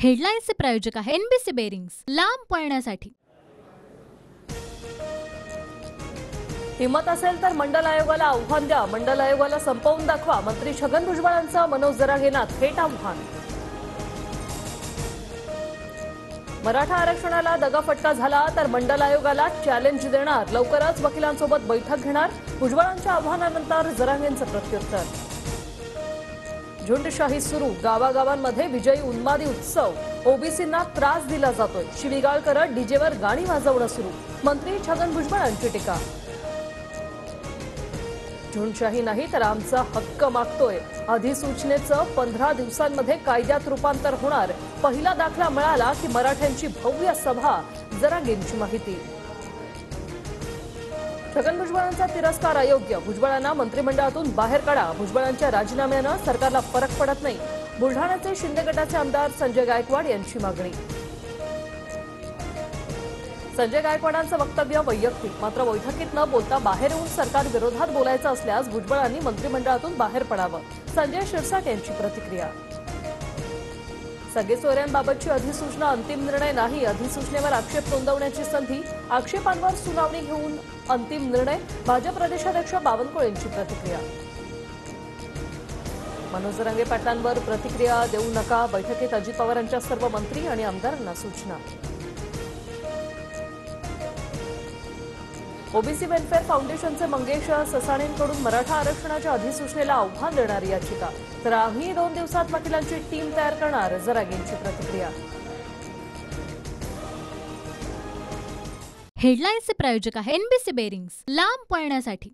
हेडलाईन्सचे प्रायोजक आहे NBC bearings, लांब पळण्यासाठी। हिम्मत असेल तर मंडल आयोगाला आव्हान द्या, मंडल आयोगाला संपवून दाखवा, मंत्री छगन भुजबळांचं मनोज जरांगेंना थेट आव्हान। मराठा आरक्षणाला दगाफटका झाला तर मंडल आयोगाला चॅलेंज देणार, लवकरच वकिलांसोबत बैठक घेणार, भुजबळांच्या आव्हानानंतर जरांगेंचं प्रत्युत्तर। झुंडशाही सुरू, गावागावांमध्ये विजयी उन्मादी उत्सव, ओबीसींना त्रास दिला जातोय, शिवीगाळ करत डीजेवर गाणी वाजवणं सुरू, मंत्री छगन भुजबळांची टीका। झुंडशाही नाही तर आमचा हक्क मागतोय, अधिसूचनेचं 15 दिवसांमध्ये कायद्यात रूपांतर होणार, पहिला दाखला मिळाला की मराठ्यांची भव्य सभा, जरांगेंची माहिती। छगन भुजबळांचा तिरस्कार अयोग्य, भुजबळांना मंत्रिमंडळातून बाहेर काढा, भुजबळांच्या राजीनाम्यानं सरकारला फरक पडत नाही, बुलढाण्याचे शिंदे गटाचे आमदार संजय गायकवाड यांची मागणी। संजय गायकवाडांचं वक्तव्य वैयक्तिक, मात्र बैठकीत न बोलता बाहेर येऊन सरकार विरोधात बोलायचं असल्यास भुजबळांनी मंत्रिमंडळातून बाहेर पडावं, संजय शिरसाट यांची प्रतिक्रिया। सगळे सोयऱ्यांबाबतची अधिसूचना अंतिम निर्णय नाही, अधिसूचनेवर आक्षेप नोंदवण्याची संधी, आक्षेपांवर सुनावणी घेऊन अंतिम निर्णय, भाजप प्रदेशाध्यक्ष बावनकुळे यांची प्रतिक्रिया। मनोज जरांगे पाटलांवर प्रतिक्रिया देऊ नका, बैठकीत अजित पवारांच्या सर्व मंत्री आणि आमदारांना सूचना। ओबीसी वेलफेअर फाउंडेशनचे मंगेश ससाणेंकडून मराठा आरक्षणाच्या अधिसूचनेला आव्हान देणारी याचिका, तर आम्ही 2 दिवसात वकिलांची टीम तयार करणार, जरांगेंची प्रतिक्रिया। हेडलाईन्सचे प्रायोजक आहे एनबीसी बेरिंग्स, लांब पळण्यासाठी।